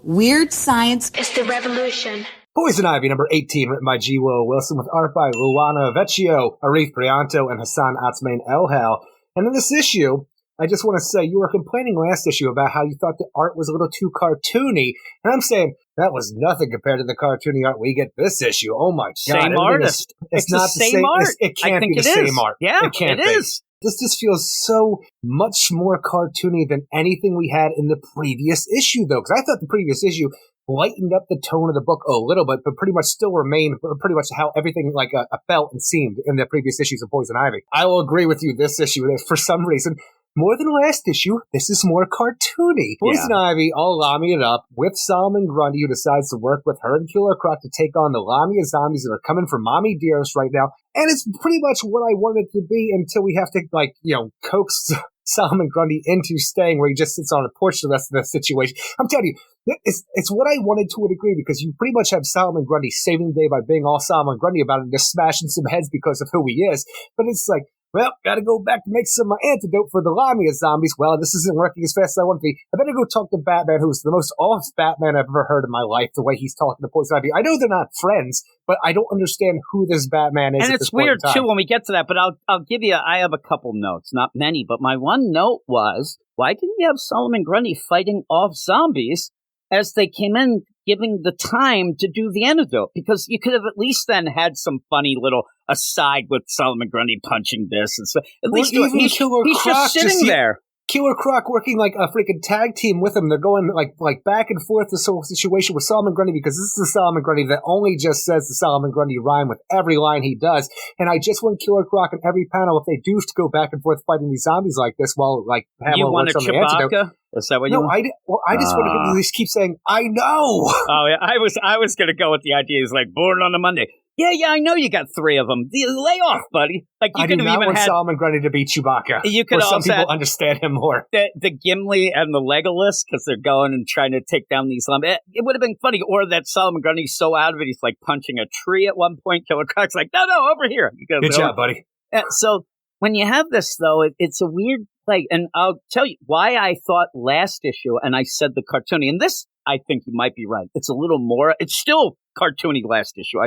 Weird science is the revolution. Poison Ivy, number 18, written by G. Willow Wilson, with art by Luana Vecchio, Arif Brianto, and Hassan Atsmain Elhal. And in this issue, I just want to say, you were complaining last issue about how you thought the art was a little too cartoony. And I'm saying, that was nothing compared to the cartoony art we get this issue. Oh my God. Same artist. It's not the same art. It can't be the same art. Yeah, it can't it be. is. This just feels so much more cartoony than anything we had in the previous issue, though. Because I thought the previous issue lightened up the tone of the book a little bit, but pretty much still remained pretty much how everything felt and seemed in the previous issues of Poison Ivy. I will agree with you this issue. For some reason, more than last issue, this is more cartoony. Poison Ivy all Lamia it up with Solomon Grundy, who decides to work with her and Killer Croc to take on the Lamia zombies that are coming for Mommy Dearest right now. And it's pretty much what I wanted it to be until we have to, coax Solomon Grundy into staying where he just sits on a porch the rest of the situation. I'm telling you, it's what I wanted to a degree, because you pretty much have Solomon Grundy saving the day by being all Solomon Grundy about it and just smashing some heads because of who he is. But it's like, well, gotta go back to make some antidote for the Lamia zombies. Well, this isn't working as fast as I want it to be. I better go talk to Batman, who's the most off Batman I've ever heard in my life, the way he's talking to Poison Ivy. I know they're not friends, but I don't understand who this Batman is. And it's weird, too, when we get to that, but I'll give you, I have a couple notes, not many, but my one note was, why didn't you have Solomon Grundy fighting off zombies as they came in, giving the time to do the antidote? Because you could have at least then had some funny little aside with Solomon Grundy punching this and so. At least he's just sitting there. Killer Croc working like a freaking tag team with him. They're going like back and forth this whole situation with Solomon Grundy, because this is the Solomon Grundy that only just says the Solomon Grundy rhyme with every line he does. And I just want Killer Croc in every panel, if they do to go back and forth fighting these zombies like this while Pamela works on the antidote. Is that what you want? I just want to at least keep saying, I know. Oh, yeah. I was going to go with the idea. It's like, born on a Monday. Yeah, I know you got 3 of them. Lay off, buddy. Like, you I do not want Solomon Grundy to be Chewbacca. You could some also people understand him more. The Gimli and the Legolas, because they're going and trying to take down these zombies. It would have been funny. Or that Solomon Grundy's so out of it, he's like punching a tree at one point. Killer Croc's like, no, over here. Good job, buddy. So when you have this, though, it's a weird play. And I'll tell you why I thought last issue, and I said the cartoony. And this, I think you might be right. It's a little more. It's still cartoony last issue.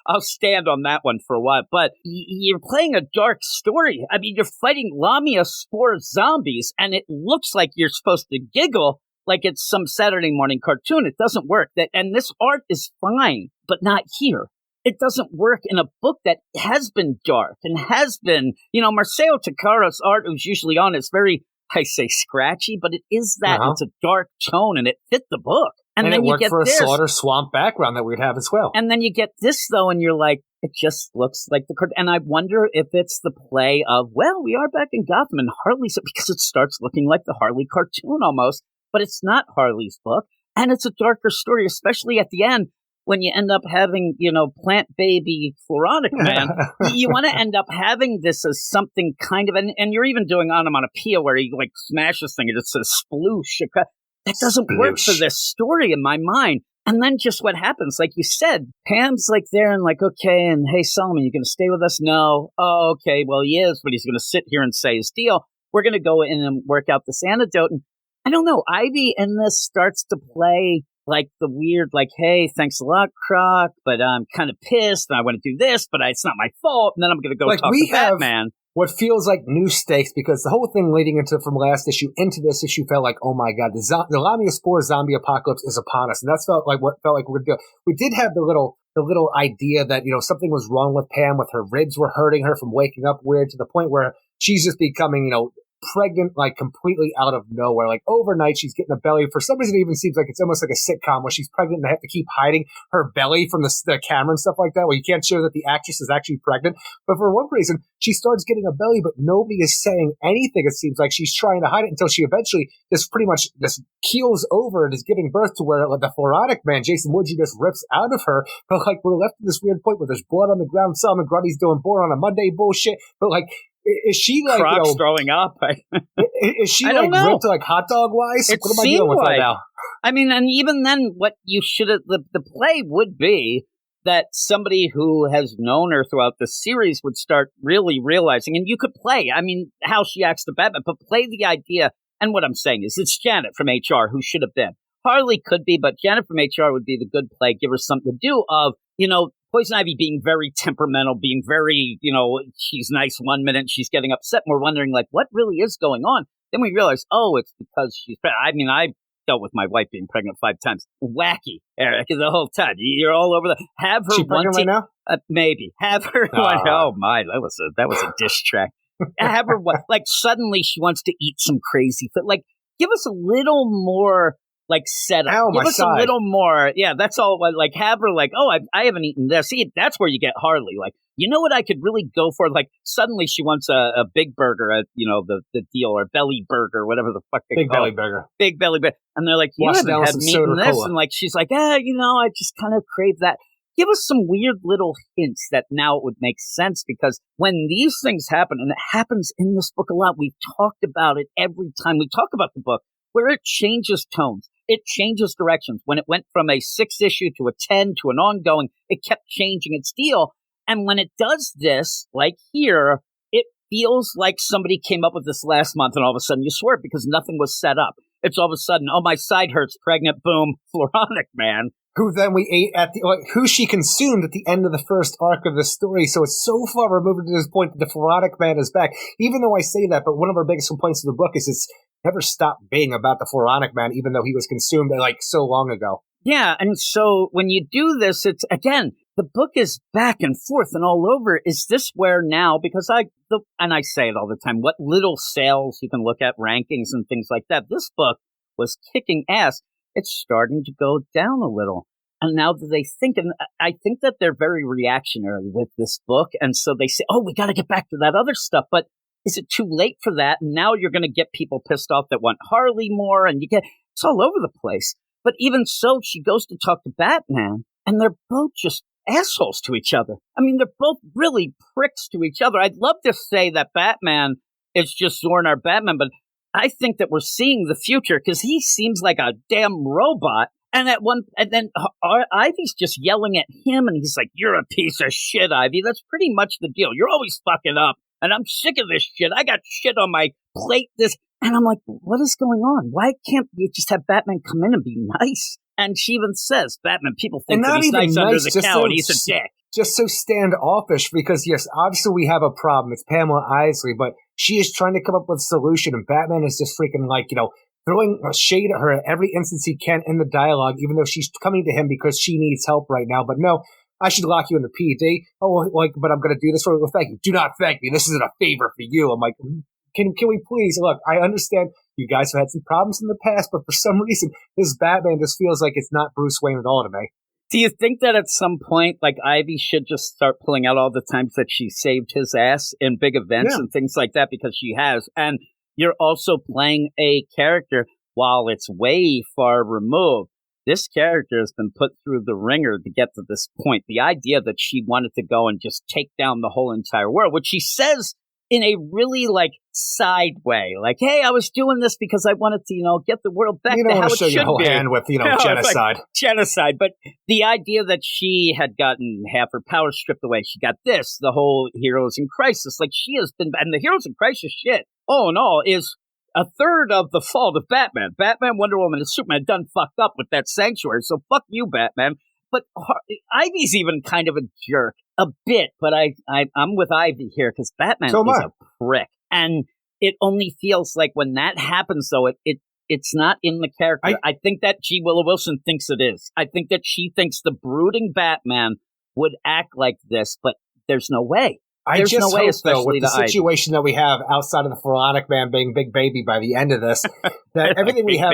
I'll stand on that one for a while. But you're playing a dark story. I mean, you're fighting Lamia spore zombies, and it looks like you're supposed to giggle like it's some Saturday morning cartoon. It doesn't work. And this art is fine, but not here. It doesn't work in a book that has been dark and has been, Marcelo Takara's art, who's usually on, is very, I say scratchy, but it is that. It's a dark tone, and it fit the book. And then it worked for a slaughter swamp background that we'd have as well. And then you get this, though, and you're like, it just looks like the cartoon. And I wonder if it's the play of, well, we are back in Gotham, and Harley's, because it starts looking like the Harley cartoon almost, but it's not Harley's book. And it's a darker story, especially at the end, when you end up having, plant baby Floronic Man. You want to end up having this as something kind of, and you're even doing onomatopoeia where he like smashes thing and it says sploosh. That doesn't work for this story in my mind. And then just what happens, like you said, Pam's like there and like, okay, and hey, Solomon, you going to stay with us? No. Oh, okay, well, he is, but he's going to sit here and say his deal. We're going to go in and work out this antidote. And I don't know, Ivy in this starts to play like the weird, like, hey, thanks a lot, Croc, but I'm kind of pissed and I want to do this, but it's not my fault. And then I'm going to go talk to Batman. What feels like new stakes, because the whole thing leading from last issue into this issue felt like, oh my God, the Lamia Spore zombie apocalypse is upon us. And that's what felt like we're going to do. We did have the little idea that, something was wrong with Pam, with her ribs were hurting her from waking up weird, to the point where she's just becoming, pregnant, like completely out of nowhere. Like overnight, she's getting a belly. For some reason, it even seems like it's almost like a sitcom where she's pregnant and they have to keep hiding her belly from the camera and stuff like that, where you can't show that the actress is actually pregnant. But for one reason, she starts getting a belly, but nobody is saying anything. It seems like she's trying to hide it until she eventually just pretty much just keels over and is giving birth to where the Floronic Man, Jason Woodsy, just rips out of her. But like we're left at this weird point where there's blood on the ground. Solomon Grundy's doing born on a Monday bullshit. But like, is she like Croc's throwing up? Is she like ripped like hot dog wise? What am I dealing with right now? I mean, and even then, what you should have the play would be that somebody who has known her throughout the series would start really realizing, and you could play. I mean, how she acts to Batman, but play the idea. And what I'm saying is, it's Janet from HR who should have been. Harley could be, but Jennifer from HR would be the good play. Give her something to do of, Poison Ivy being very temperamental, being very, she's nice one minute, she's getting upset, and we're wondering, like, what really is going on? Then we realize, it's because she's pregnant. I mean, I dealt with my wife being pregnant 5 times. Wacky, Eric, the whole time. You're all over the... Have her... She pregnant right now? Maybe. Have her... Oh, my, that was a diss track. Have her... Like, suddenly she wants to eat some crazy... Like, give us a little more... Like setup. Give us a little more. Yeah, that's all. Like have her like, I haven't eaten this. See, that's where you get Harley. Like, you know what I could really go for? Like, suddenly she wants a big burger at the deal or belly burger, whatever the fuck they call it. Big belly burger. And they're like, you haven't had meat in this, and like she's like, I just kind of crave that. Give us some weird little hints that now it would make sense, because when these things happen, and it happens in this book a lot, we've talked about it every time we talk about the book, where it changes tones. It changes directions. When it went from a 6 issue to a 10 to an ongoing, it kept changing its deal. And when it does this, like here, it feels like somebody came up with this last month and all of a sudden you swear because nothing was set up. It's all of a sudden, my side hurts, pregnant, boom, Floronic Man. Who then we ate who she consumed at the end of the first arc of the story. So it's so far removed to this point that the Floronic Man is back. Even though I say that, but one of our biggest complaints of the book is it's never stopped being about the Floronic Man, even though he was consumed like so long ago. Yeah, and so when you do this, it's, again, the book is back and forth and all over. Is this where now, because I say it all the time, what little sales you can look at, rankings and things like that, this book was kicking ass. It's starting to go down a little. And now that they think, and I think that they're very reactionary with this book, and so they say, we got to get back to that other stuff, but is it too late for that? And now you're going to get people pissed off that want Harley more, and it's all over the place. But even so, she goes to talk to Batman, and they're both just assholes to each other. I mean, they're both really pricks to each other. I'd love to say that Batman is just Zorn Batman, but I think that we're seeing the future because he seems like a damn robot. And then Ivy's just yelling at him, and he's like, "You're a piece of shit, Ivy." That's pretty much the deal. You're always fucking up. And I'm sick of this shit. I got shit on my plate. And I'm like, what is going on? Why can't you just have Batman come in and be nice? And she even says, Batman, people think that he's nice under the cowl, and he's a dick. Just so standoffish, because yes, obviously we have a problem. It's Pamela Isley, but she is trying to come up with a solution, and Batman is just freaking throwing a shade at her at every instance he can in the dialogue, even though she's coming to him because she needs help right now. But no, I should lock you in the PD. But I'm going to do this for you. Well, thank you. Do not thank me. This isn't a favor for you. I'm like, can we please? Look, I understand you guys have had some problems in the past, but for some reason, this Batman just feels like it's not Bruce Wayne at all to me. Do you think that at some point, like, Ivy should just start pulling out all the times that she saved his ass in big events and things like that, because she has? And you're also playing a character, while it's way far removed, this character has been put through the ringer to get to this point. The idea that she wanted to go and just take down the whole entire world, which she says in a really, side way. Like, hey, I was doing this because I wanted to, get the world back to how it should be. You don't want to show your whole hand with, genocide. Genocide. But the idea that she had gotten half her power stripped away, she got this, the whole Heroes in Crisis. Like, she has been, and the Heroes in Crisis shit, all in all, is a third of the fault of Batman. Batman, Wonder Woman, and Superman done fucked up with that sanctuary, so fuck you, Batman. But Ivy's even kind of a jerk, a bit, but I'm with Ivy here, because Batman is a prick. And it only feels like when that happens, though, it's not in the character. I think that G. Willow Wilson thinks it is. I think that she thinks the brooding Batman would act like this, but there's no way. There's no way, especially with the situation that we have outside of the Floronic Man being Big Baby by the end of this, that everything we have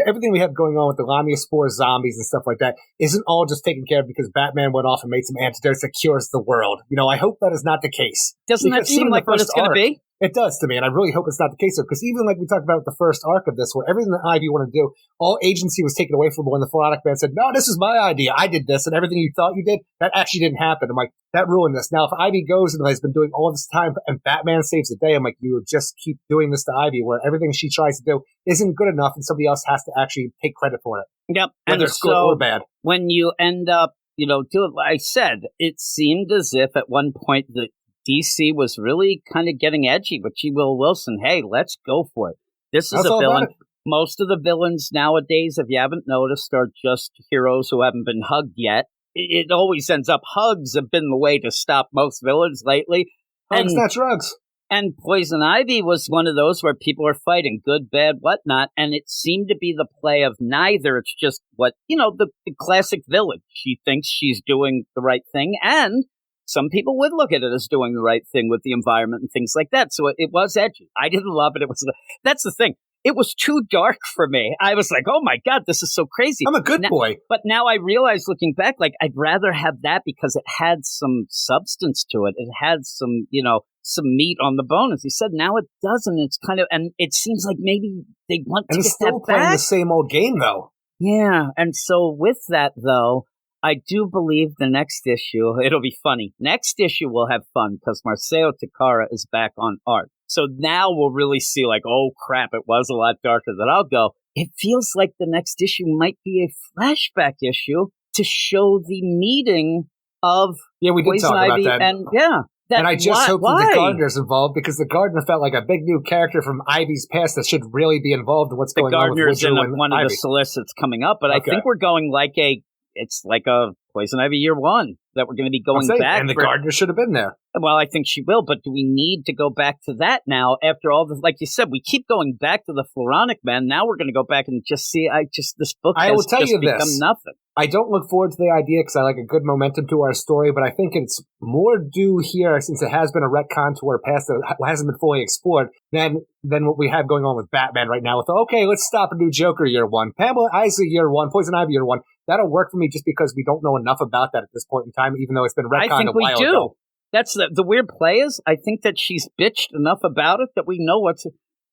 everything we have going on with the Lamia Spore zombies and stuff like that isn't all just taken care of because Batman went off and made some antidotes that cures the world. I hope that is not the case. Doesn't that seem like what it's going to be? It does to me, and I really hope it's not the case, because even like we talked about the first arc of this, where everything that Ivy wanted to do, all agency was taken away from her when the Floronic Man said, "No, this is my idea. I did this," and everything you thought you did, that actually didn't happen. I'm like, that ruined this. Now, if Ivy goes and has been doing all this time, and Batman saves the day, I'm like, you just keep doing this to Ivy, where everything she tries to do isn't good enough, and somebody else has to actually take credit for it. Yep, whether it's good or bad. When you end up, doing, like I said, it seemed as if at one point the DC was really kind of getting edgy with G. Will Wilson. Hey, let's go for it. This is a villain. most of the villains nowadays, if you haven't noticed, are just heroes who haven't been hugged yet. It always ends up hugs have been the way to stop most villains lately. Hugs, not drugs. And Poison Ivy was one of those where people are fighting good, bad, whatnot, and it seemed to be the play of neither. It's just the classic villain. She thinks she's doing the right thing, and some people would look at it as doing the right thing with the environment and things like that. So it was edgy. I didn't love it. That's the thing. It was too dark for me. I was like, oh my God, this is so crazy. I'm a good boy. But now I realize looking back, like I'd rather have that because it had some substance to it. It had some, some meat on the bone. As you said, now it doesn't. It's kind of, and it seems like maybe they want to get that back. And it's still playing the same old game though. Yeah. And so with that though, I do believe the next issue, it'll be funny. Next issue will have fun because Marcelo Takara is back on art. So now we'll really see like, oh crap, it was a lot darker than I'll go. It feels like the next issue might be a flashback issue to show the meeting of we did Poison talk Ivy about that. And I just hope that the Gardener's involved because the Gardener felt like a big new character from Ivy's past that should really be involved in what's going on with Woodrow and Gardener's in one of the solicits coming up, but I think we're going it's like a Poison Ivy year one that we're going to be going back. And the Gardener should have been there. Well, I think she will, but do we need to go back to that now after all the, like you said, we keep going back to the Floronic Man. Now we're going to go back and just see, this book has just become nothing. I don't look forward to the idea because I like a good momentum to our story, but I think it's more due here since it has been a retcon to our past that hasn't been fully explored than what we have going on with Batman right now with, okay, let's stop and do Joker year one, Pamela Isley year one, Poison Ivy year one. That'll work for me just because we don't know enough about that at this point in time, even though it's been retconned a while ago. That's the weird play is, I think that she's bitched enough about it that we know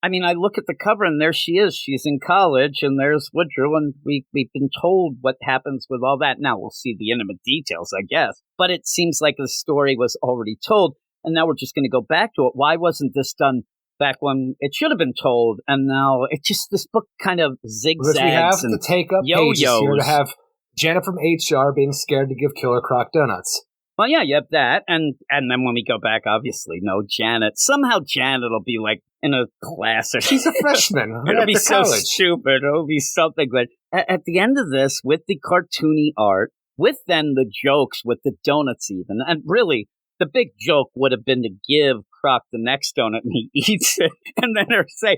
I look at the cover and there she is. She's in college and there's Woodrow and we've been told what happens with all that. Now we'll see the intimate details, I guess. But it seems like the story was already told and now we're just going to go back to it. Why wasn't this done back when it should have been told? And now this book kind of zigzags. Because we have to take up pages here to have Janet from HR being scared to give Killer Croc donuts. Well, yeah, you have that. And then when we go back, obviously, no Janet. Somehow Janet will be like in a class. She's a freshman. It'll be so stupid. It'll be something. But at the end of this, with the cartoony art, with then the jokes, with the donuts even, and really, the big joke would have been to give Croc the next donut and he eats it. And then her say,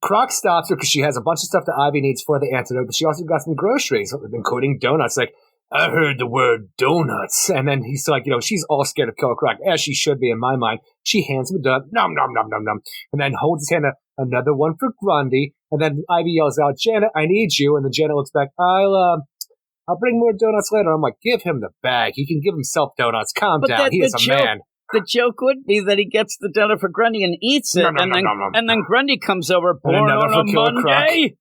Croc stops her because she has a bunch of stuff that Ivy needs for the antidote, but she also got some groceries, including donuts. Like, I heard the word donuts. And then he's like, she's all scared of Killer Croc, as she should be in my mind. She hands him a donut, nom, nom, nom, nom, nom, and then holds his hand another one for Grundy. And then Ivy yells out, Janet, I need you. And then Janet looks back, I'll bring more donuts later. I'm like, give him the bag. He can give himself donuts. Calm down. He is a man. The joke would be that he gets the donut for Grundy and eats it, and then Grundy comes over, born on a Monday.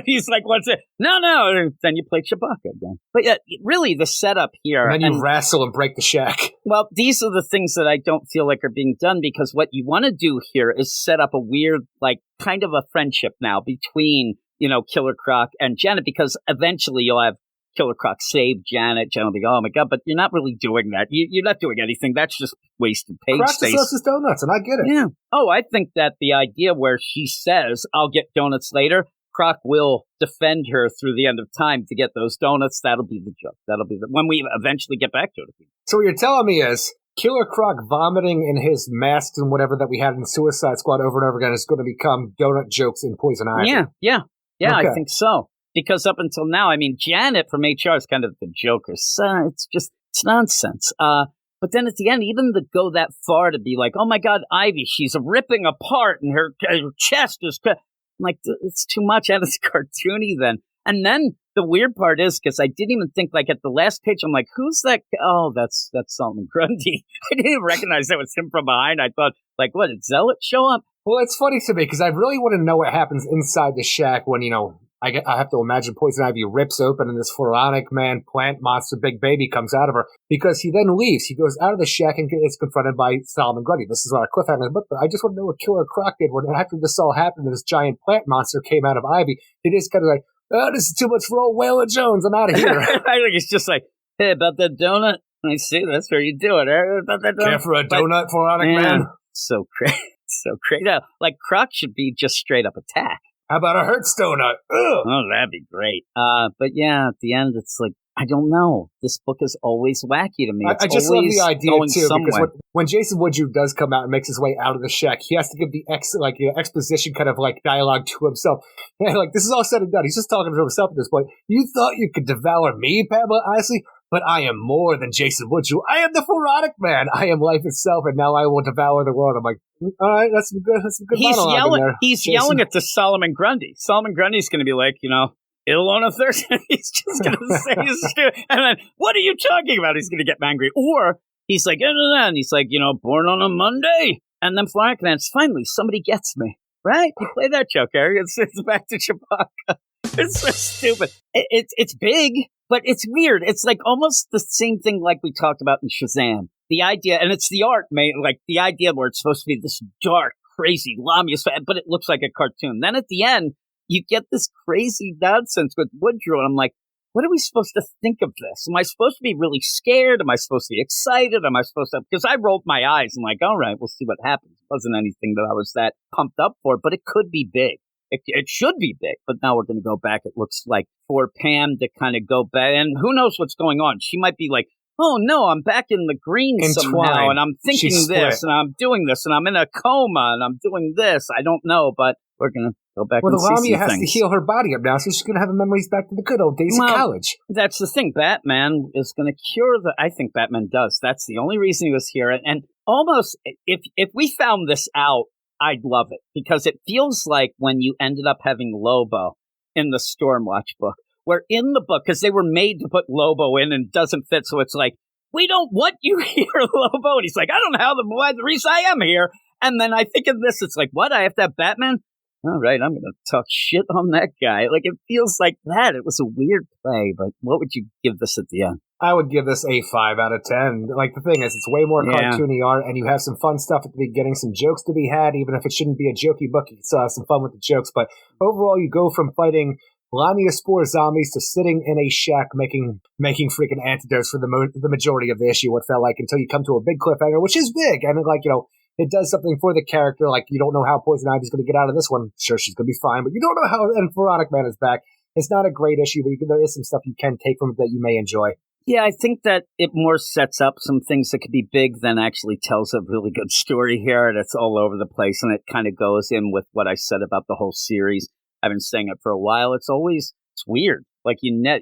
He's like, what's it? No. Then you play Chewbacca again. But yeah, really, the setup here. And then you wrestle and break the shack. Well, these are the things that I don't feel like are being done because what you want to do here is set up a weird, kind of a friendship now between, Killer Croc and Janet because eventually you'll have Killer Croc save Janet. Janet will be, oh my God, but you're not really doing that. You're not doing anything. That's just wasted page Croc space. Croc just his donuts, and I get it. Yeah. Oh, I think that the idea where she says, I'll get donuts later, Croc will defend her through the end of time to get those donuts. That'll be the joke. That'll be when we eventually get back to it. So what you're telling me is Killer Croc vomiting in his masks and whatever that we had in Suicide Squad over and over again is going to become donut jokes in Poison Ivy. Yeah, okay. I think so. Because up until now, Janet from HR is kind of the Joker. So it's nonsense. But then at the end, even to go that far to be like, oh my God, Ivy, she's ripping apart and her chest is... I'm like, it's too much and it's cartoony then. And then the weird part is, because I didn't even think, at the last page, I'm like, who's that? Oh, that's Solomon Grundy. I didn't even recognize that was him from behind. I thought, what, did Zealot show up? Well, it's funny to me because I really want to know what happens inside the shack when, I have to imagine Poison Ivy rips open and this Floronic Man plant monster big baby comes out of her because he then leaves. He goes out of the shack and is confronted by Solomon Grundy. This is not a cliffhanger in the book, but I just want to know what Killer Croc did when after this all happened and this giant plant monster came out of Ivy. He just kind of like, oh, this is too much for old Whaler Jones. I'm out of here. I think it's just like, hey, about that donut? I see, that's where you do it. About that donut? Care for a donut, Floronic Man? So crazy. So crazy. Croc should be just straight up attack. How about a Hertz donut? Ugh. Oh, that'd be great. But yeah, at the end, it's like, I don't know. This book is always wacky to me. I just love the idea too, somewhere. because when Jason Woodrue does come out and makes his way out of the shack, he has to give the exposition kind of like dialogue to himself. And like, this is all said and done. He's just talking to himself at this point. You thought you could devour me, Pamela Isley? But I am more than Jason Woodrue. I am the Pharaonic Man. I am life itself, and now I will devour the world. I'm like, all right, that's some good monologue in there. He's yelling it to Solomon Grundy. Solomon Grundy's going to be like, ill on a Thursday. He's just going to say his stupid. And then, what are you talking about? He's going to get angry. Or he's like, and he's like, born on a Monday. And then Pharaonic Man, finally, somebody gets me. Right? You play that joke, Harry. It's back to Chewbacca. It's so stupid. It's big. But it's weird. It's like almost the same thing like we talked about in Shazam. The idea, and it's the art, like the idea where it's supposed to be this dark, crazy Lamia, but it looks like a cartoon. Then at the end, you get this crazy nonsense with Woodrue, and I'm like, what are we supposed to think of this? Am I supposed to be really scared? Am I supposed to be excited? Am I supposed to? Because I rolled my eyes and like, all right, we'll see what happens. It wasn't anything that I was that pumped up for, but it could be big. It should be big, but now we're going to go back. It looks like for Pam to kind of go back, and who knows what's going on. She might be like, oh, no, I'm back in the green somehow, and I'm thinking this, and I'm doing this, and I'm in a coma, and I'm doing this. I don't know, but we're going to go back and see some things. Well, the Lamia has to heal her body up now, so she's going to have memories back to the good old days of college. That's the thing. Batman is going to cure I think Batman does. That's the only reason he was here. And almost, if we found this out, I'd love it, because it feels like when you ended up having Lobo in the Stormwatch book, where in the book, because they were made to put Lobo in and it doesn't fit, so it's like, we don't want you here, Lobo. And he's like, I don't know why the reason I am here. And then I think in this, it's like, what? I have to have Batman? All right, I'm going to talk shit on that guy. Like, it feels like that. It was a weird play, but what would you give this at the end? I would give this a 5 out of 10. Like, the thing is, it's way more cartoony art, and you have some fun stuff at the beginning, some jokes to be had, even if it shouldn't be a jokey book, you can still have some fun with the jokes. But overall, you go from fighting Lamia spore zombies to sitting in a shack making freaking antidotes for the majority of the issue, what felt like, until you come to a big cliffhanger, which is big, and like, it does something for the character. Like, you don't know how Poison Ivy's going to get out of this one. Sure, she's going to be fine, but you don't know how, and Pharaonic Man is back. It's not a great issue, but there is some stuff you can take from it that you may enjoy. Yeah, I think that it more sets up some things that could be big than actually tells a really good story here, and it's all over the place, and it kind of goes in with what I said about the whole series. I've been saying it for a while. It's weird. Like,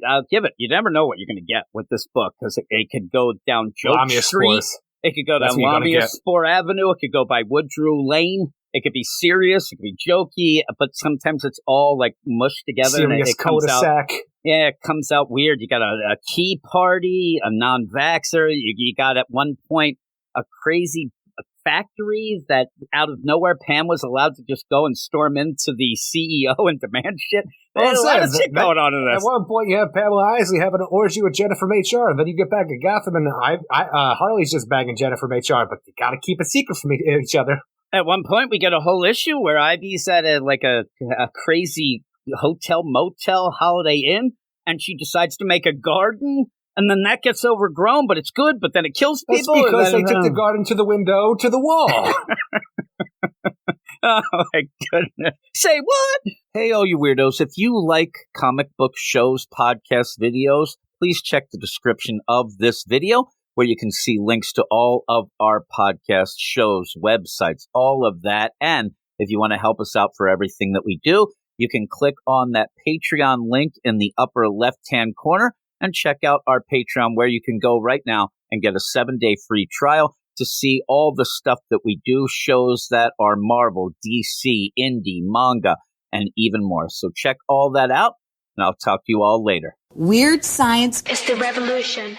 I'll give it. You never know what you're going to get with this book, because it could go down Joke Lamia Street. Spores. It could go down Lamia Spore Avenue. It could go by Woodrue Lane. It could be serious. It could be jokey, but sometimes it's all like mushed together. Serious cul-de-sac. Yeah, it comes out weird. You got a tea party, a non-vaxxer. You got at one point a crazy factory that out of nowhere Pam was allowed to just go and storm into the CEO and demand shit. There's a lot of shit going on in this. At one point, you have Pamela Isley having an orgy with Jennifer HR, and then you get back to Gotham, and Harley's just banging Jennifer HR, but you got to keep it secret from each other. At one point, we get a whole issue where Ivy's at a crazy hotel, motel, Holiday Inn, and she decides to make a garden, and then that gets overgrown, but it's good, but then it kills people. That's because they took the garden to the window to the wall. Oh, my goodness. Say what? Hey, all you weirdos, if you like comic book shows, podcasts, videos, please check the description of this video, where you can see links to all of our podcast shows, websites, all of that. And if you want to help us out for everything that we do, you can click on that Patreon link in the upper left-hand corner and check out our Patreon, where you can go right now and get a 7-day free trial to see all the stuff that we do, shows that are Marvel, DC, indie, manga, and even more. So check all that out, and I'll talk to you all later. Weird science is the revolution.